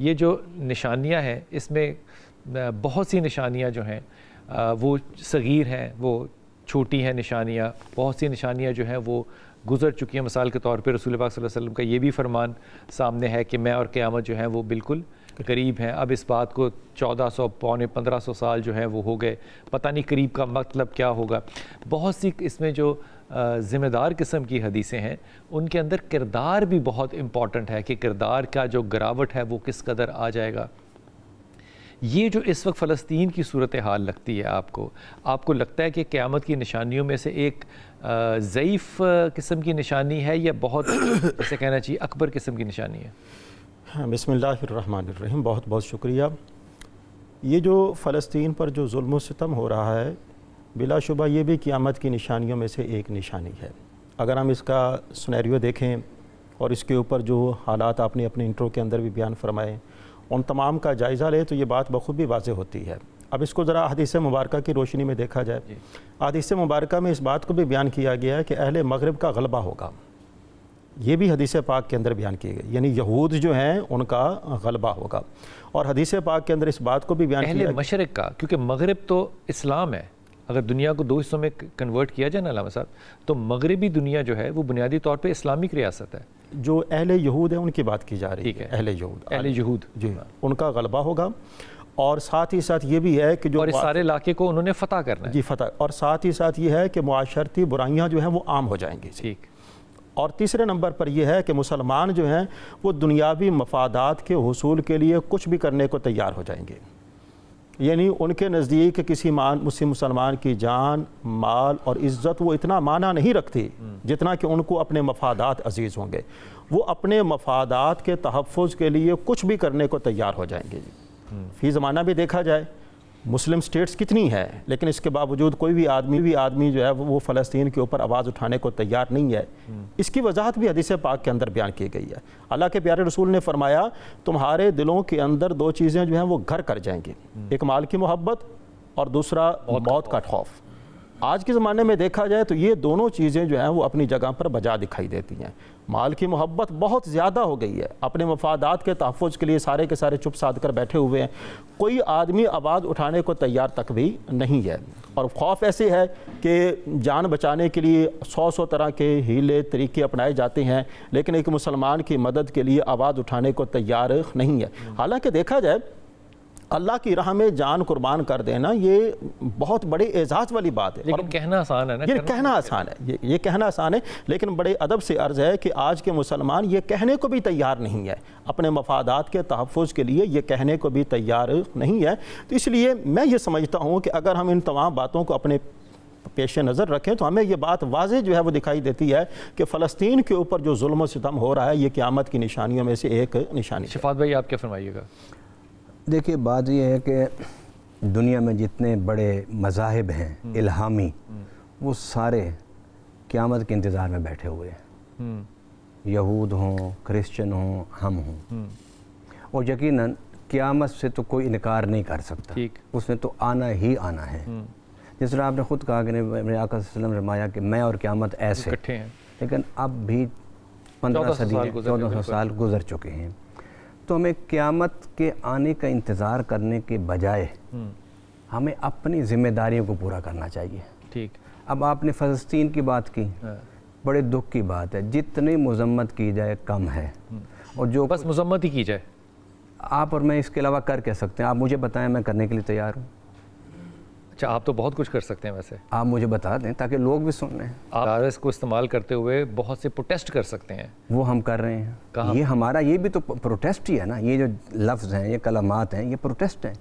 یہ جو نشانیاں ہیں اس میں بہت سی نشانیاں جو ہیں وہ صغیر ہیں، وہ چھوٹی ہیں نشانیاں، بہت سی نشانیاں جو ہیں وہ گزر چکی ہیں۔ مثال کے طور پہ رسول پاک صلی اللہ علیہ وسلم کا یہ بھی فرمان سامنے ہے کہ میں اور قیامت جو ہیں وہ بالکل قریب ہیں۔ اب اس بات کو 1400 پونے 1500 سال جو ہیں وہ ہو گئے، پتہ نہیں قریب کا مطلب کیا ہوگا۔ بہت سی اس میں جو ذمہ دار قسم کی حدیثیں ہیں ان کے اندر کردار بھی بہت امپورٹنٹ ہے کہ کردار کا جو گراوٹ ہے وہ کس قدر آ جائے گا۔ یہ جو اس وقت فلسطین کی صورتحال لگتی ہے آپ کو لگتا ہے کہ قیامت کی نشانیوں میں سے ایک ضعیف قسم کی نشانی ہے یا بہت جیسے کہنا چاہیے اکبر قسم کی نشانی ہے؟ بسم اللہ الرحمن الرحیم، بہت بہت شکریہ۔ یہ جو فلسطین پر جو ظلم و ستم ہو رہا ہے بلا شبہ یہ بھی قیامت کی نشانیوں میں سے ایک نشانی ہے۔ اگر ہم اس کا سنیریو دیکھیں اور اس کے اوپر جو حالات آپ نے اپنے انٹرو کے اندر بھی بیان فرمائے ان تمام کا جائزہ لے تو یہ بات بخوبی واضح ہوتی ہے۔ اب اس کو ذرا حدیث مبارکہ کی روشنی میں دیکھا جائے۔ حدیث مبارکہ میں اس بات کو بھی بیان کیا گیا ہے کہ اہل مغرب کا غلبہ ہوگا، یہ بھی حدیث پاک کے اندر بیان کی گئی، یعنی یہود جو ہیں ان کا غلبہ ہوگا۔ اور حدیث پاک کے اندر اس بات کو بھی بیان کیا اہل مشرق کا، کیونکہ مغرب تو اسلام ہے، اگر دنیا کو دو حصوں میں کنورٹ کیا جائے نا علامہ صاحب تو مغربی دنیا جو ہے وہ بنیادی طور پہ اسلامک ریاست ہے۔ جو اہل یہود ہیں ان کی بات کی جا رہی ہے، اہل یہود جی ان کا غلبہ ہوگا۔ اور ساتھ ہی ساتھ یہ بھی ہے کہ جو اور اس سارے علاقے کو انہوں نے فتح کرنا ہے، جی فتح، اور ساتھ ہی ساتھ یہ ہے کہ معاشرتی برائیاں جو ہیں وہ عام ہو جائیں گی۔ ٹھیک۔ اور تیسرے نمبر پر یہ ہے کہ مسلمان جو ہیں وہ دنیاوی مفادات کے حصول کے لیے کچھ بھی کرنے کو تیار ہو جائیں گے، یعنی ان کے نزدیک کسی مسلمان کی جان، مال اور عزت وہ اتنا معنی نہیں رکھتی جتنا کہ ان کو اپنے مفادات عزیز ہوں گے۔ وہ اپنے مفادات کے تحفظ کے لیے کچھ بھی کرنے کو تیار ہو جائیں گے۔ فی زمانہ بھی دیکھا جائے مسلم سٹیٹس کتنی ہے لیکن اس کے باوجود کوئی بھی آدمی جو ہے وہ فلسطین کے اوپر آواز اٹھانے کو تیار نہیں ہے۔ اس کی وضاحت بھی حدیث پاک کے اندر بیان کی گئی ہے۔ اللہ کے پیارے رسول نے فرمایا تمہارے دلوں کے اندر دو چیزیں جو ہیں وہ گھر کر جائیں گی، ایک مال کی محبت اور دوسرا موت کا خوف۔ آج کے زمانے میں دیکھا جائے تو یہ دونوں چیزیں جو ہیں وہ اپنی جگہ پر بجا دکھائی دیتی ہیں۔ مال کی محبت بہت زیادہ ہو گئی ہے، اپنے مفادات کے تحفظ کے لیے سارے کے سارے چپ سادھ کر بیٹھے ہوئے ہیں، کوئی آدمی آواز اٹھانے کو تیار تک بھی نہیں ہے۔ اور خوف ایسے ہے کہ جان بچانے کے لیے 100 طرح کے ہیلے طریقے اپنائے جاتے ہیں لیکن ایک مسلمان کی مدد کے لیے آواز اٹھانے کو تیار نہیں ہے۔ حالانکہ دیکھا جائے اللہ کی راہ میں جان قربان کر دینا یہ بہت بڑے اعزاز والی بات ہے، لیکن کہنا آسان ہے نا، یہ کہنا آسان ہے، یہ کہنا آسان ہے لیکن بڑے ادب سے عرض ہے کہ آج کے مسلمان یہ کہنے کو بھی تیار نہیں ہے، اپنے مفادات کے تحفظ کے لیے یہ کہنے کو بھی تیار نہیں ہے۔ تو اس لیے میں یہ سمجھتا ہوں کہ اگر ہم ان تمام باتوں کو اپنے پیش نظر رکھیں تو ہمیں یہ بات واضح جو ہے وہ دکھائی دیتی ہے کہ فلسطین کے اوپر جو ظلم و ستم ہو رہا ہے یہ قیامت کی نشانیوں میں سے ایک نشانی ہے۔ شفاعت بھائی آپ کیا فرمائیے گا؟ دیکھیے بات یہ ہے کہ دنیا میں جتنے بڑے مذاہب ہیں الہامی وہ سارے قیامت کے انتظار میں بیٹھے ہوئے ہیں، یہود ہوں، کرسچن ہوں، ہم ہوں، اور یقیناً قیامت سے تو کوئی انکار نہیں کر سکتا، اس نے تو آنا ہی آنا ہے۔ جس طرح آپ نے خود کہا کہ میرے آقا صلی اللہ علیہ وسلم نے فرمایا کہ میں اور قیامت ایسے ہیں، لیکن اب بھی 1400 سال گزر چکے ہیں، تو ہمیں قیامت کے آنے کا انتظار کرنے کے بجائے ہمیں اپنی ذمہ داریوں کو پورا کرنا چاہیے۔ ٹھیک۔ اب آپ نے فلسطین کی بات کی، بڑے دکھ کی بات ہے، جتنی مذمت کی جائے کم ہے، اور جو بس مذمت ہی کی جائے۔ آپ اور میں اس کے علاوہ کر کیا سکتے ہیں؟ آپ مجھے بتائیں، میں کرنے کے لیے تیار ہوں۔ اچھا، آپ تو بہت کچھ کر سکتے ہیں، ویسے آپ مجھے بتا دیں تاکہ لوگ بھی سن لیں۔ آپ اس کو استعمال کرتے ہوئے بہت سے پروٹیسٹ کر سکتے ہیں، وہ ہم کر رہے ہیں۔ یہ ہمارا یہ بھی تو پروٹیسٹ ہی ہے نا، یہ جو لفظ ہیں، یہ کلمات ہیں، یہ پروٹیسٹ ہیں۔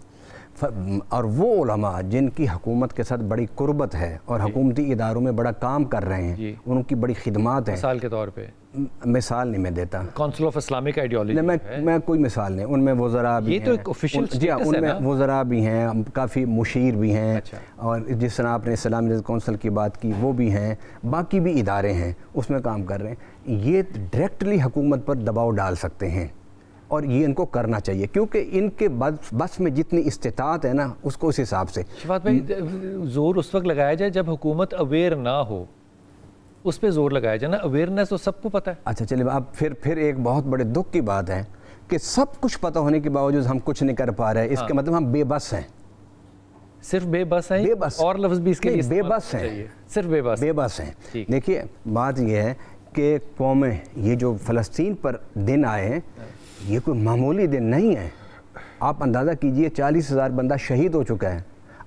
اور وہ علماء جن کی حکومت کے ساتھ بڑی قربت ہے اور حکومتی اداروں میں بڑا کام کر رہے ہیں، ان کی بڑی خدمات ہیں۔ مثال کے طور پہ مثال نہیں میں دیتا، کونسل آف اسلامک آئیڈیالوجی، میں کوئی مثال نہیں، ان میں وزراء بھی ہیں، یہ تو ایک آفیشیل جی ہاں، ان میں وزراء بھی ہیں، کافی مشیر بھی ہیں، اور جس طرح آپ نے اسلامی کونسل کی بات کی وہ بھی ہیں، باقی بھی ادارے ہیں اس میں کام کر رہے ہیں۔ یہ ڈائریکٹلی حکومت پر دباؤ ڈال سکتے ہیں اور یہ ان کو کرنا چاہیے، کیونکہ ان کے بس میں جتنی استطاعت ہے نا اس کو اس حساب سے۔ شفاعت بھائی، زور اس وقت لگایا جائے جب حکومت اویئر نہ ہو، اس پہ زور لگایا جائے نا، اویئرنیس تو سب کو پتہ ہے۔ اچھا چلیے، اب پھر ایک بہت بڑے دکھ کی بات ہے کہ سب کچھ پتہ ہونے کے باوجود ہم کچھ نہیں کر پا رہے، اس کا مطلب ہم بے بس ہیں. صرف بے بس ہیں؟ بے بس، اور لفظ بھی اس کے لیے بے بس ہیں، صرف بے بس، بے بس ہیں. ٹھیک. دیکھیے بات یہ ہے کہ قومیں، یہ جو فلسطین پر دن آئے ہیں یہ کوئی معمولی دن نہیں ہے. آپ اندازہ کیجئے 40,000 بندہ شہید ہو چکا ہے،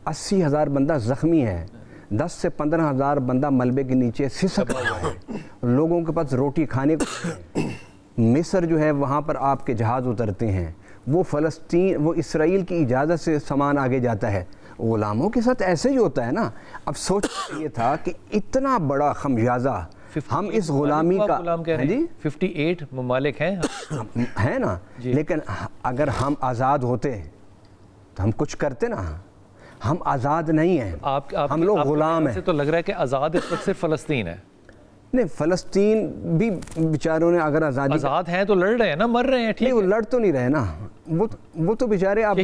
80,000 بندہ زخمی ہے، 10 سے 15,000 بندہ ملبے کے نیچے سسک رہا ہے، لوگوں کے پاس روٹی کھانے کو نہیں ہے. مصر جو ہے وہاں پر آپ کے جہاز اترتے ہیں، وہ فلسطین، وہ اسرائیل کی اجازت سے سامان آگے جاتا ہے. غلاموں کے ساتھ ایسے ہی ہوتا ہے نا. اب سوچ یہ تھا کہ اتنا بڑا خمیازہ ہم اس غلامی کا، جی 58 ممالک ہیں ہے نا، لیکن اگر ہم آزاد ہوتے تو ہم کچھ کرتے نا. ہم آزاد نہیں ہیں، ہم لوگ غلام ہیں. تو لگ رہا ہے کہ آزاد اس وقت صرف فلسطین ہے. نہیں، فلسطین بھی بیچاروں نے اگر آزاد ہیں تو لڑ رہے ہیں نا، مر رہے ہیں. ٹھیک، وہ لڑ تو نہیں رہے نا، وہ تو بیچارے اب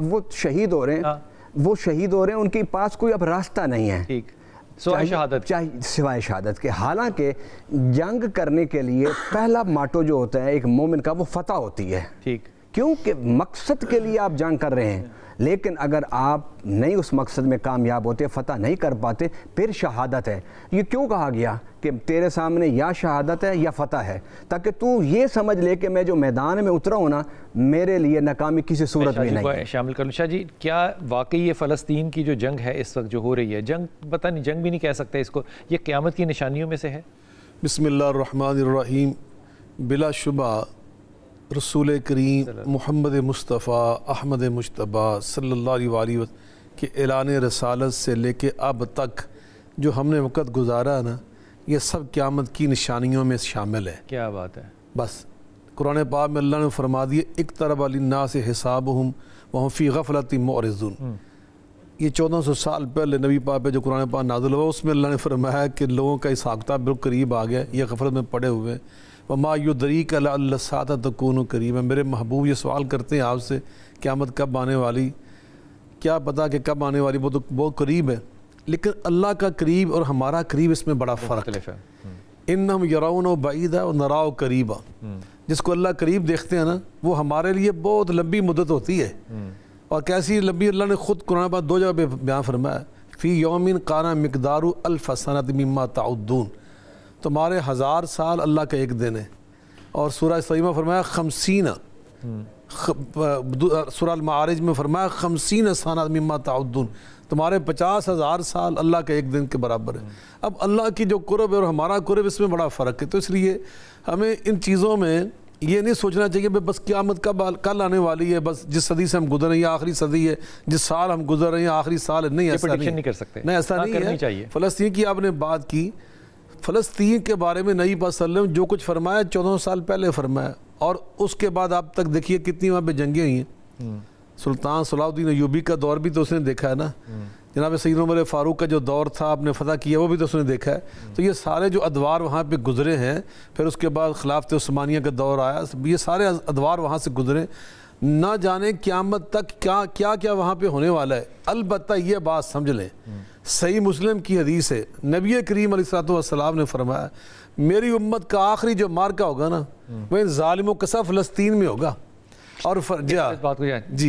وہ شہید ہو رہے ہیں، وہ شہید ہو رہے ہیں، ان کے پاس کوئی اب راستہ نہیں ہے. ٹھیک، سوائے شہادت کے. حالانکہ جنگ کرنے کے لیے پہلا ماٹو جو ہوتا ہے ایک مومن کا، وہ فتح ہوتی ہے. ٹھیک، کیونکہ مقصد کے لیے آپ جنگ کر رہے ہیں. لیکن اگر آپ نہیں اس مقصد میں کامیاب ہوتے، فتح نہیں کر پاتے، پھر شہادت ہے. یہ کیوں کہا گیا کہ تیرے سامنے یا شہادت ہے یا فتح ہے، تاکہ تو یہ سمجھ لے کہ میں جو میدان میں اترا ہوں نا، میرے لیے ناکامی کسی صورت میں نہیں. شامل کر لوں. شاہ جی، کیا واقعی یہ فلسطین کی جو جنگ ہے اس وقت جو ہو رہی ہے، جنگ پتہ نہیں، جنگ بھی نہیں کہہ سکتے اس کو، یہ قیامت کی نشانیوں میں سے ہے؟ بسم اللہ الرحمن الرحیم. بلا شبہ رسول کریم محمد مصطفیٰ احمد مجتبی صلی اللہ علیہ وآلہ وسلم کے اعلان رسالت سے لے کے اب تک جو ہم نے وقت گزارا نا، یہ سب قیامت کی نشانیوں میں شامل ہے. کیا بات ہے. بس قرآن پاک میں اللہ نے فرما دیے اقترب للناس حسابہم وہم فی غفلۃ معرضون. یہ 1400 سال پہلے نبی پاک پہ جو قرآن پاک نازل ہوا، اس میں اللہ نے فرمایا کہ لوگوں کا حساب کتاب بالکل قریب آ گیا، یہ غفلت میں پڑے ہوئے ہیں. وما یدریک لعل الساعۃ تکون قریبا. میرے محبوب یہ سوال کرتے ہیں آپ سے، قیامت کب آنے والی، کیا پتہ کہ کب آنے والی، وہ تو بہت قریب ہے. لیکن اللہ کا قریب اور ہمارا قریب، اس میں بڑا فرق ہے. انہم یرون بعیدا ونراہ قریبا. جس کو اللہ قریب دیکھتے ہیں نا، وہ ہمارے لیے بہت لمبی مدت ہوتی ہے. اور کیسی لمبی، اللہ نے خود قرآن پاک 2 جگہ پہ بیان فرمایا، فی یوم کان مقدار الف سنۃ مما تعدون. تمہارے 1000 سال اللہ کا ایک دن ہے. اور سورہ اسراء میں فرمایا 50، سورہ المعارج میں فرمایا 50 سنۃ مما تعدون. تمہارے 50,000 سال اللہ کے ایک دن کے برابر ہے. اب اللہ کی جو قرب ہے اور ہمارا قرب، اس میں بڑا فرق ہے. تو اس لیے ہمیں ان چیزوں میں یہ نہیں سوچنا چاہیے کہ بس قیامت کل آنے والی ہے، بس جس صدی سے ہم گزر رہے ہیں آخری صدی ہے، جس سال ہم گزر رہے ہیں آخری سال ہے. نہیں، ایسا نہیں کر سکتے. نہیں، ایسا نہیں ہے. فلسطین کی آپ نے بات کی، فلسطین کے بارے میں نبی پاک صلی اللہ علیہ وسلم جو کچھ فرمایا 1400 سال پہلے فرمایا، اور اس کے بعد آپ تک دیکھیے کتنی وہاں پہ جنگیں ہوئی ہیں. سلطان صلاح الدین ایوبی کا دور بھی تو اس نے دیکھا ہے نا. جناب سیدنا عمر فاروق کا جو دور تھا آپ نے فتح کیا، وہ بھی تو اس نے دیکھا ہے. تو یہ سارے جو ادوار وہاں پہ گزرے ہیں، پھر اس کے بعد خلافت عثمانیہ کا دور آیا، یہ سارے ادوار وہاں سے گزرے. نہ جانے قیامت تک کیا کیا وہاں پہ ہونے والا ہے. البتہ یہ بات سمجھ لیں، صحیح مسلم کی حدیث ہے، نبی کریم علیہ الصلوۃ والسلام نے فرمایا میری امت کا آخری جو مارکا ہوگا نا، وہ ان ظالموں کا سب فلسطین میں ہوگا. اور جی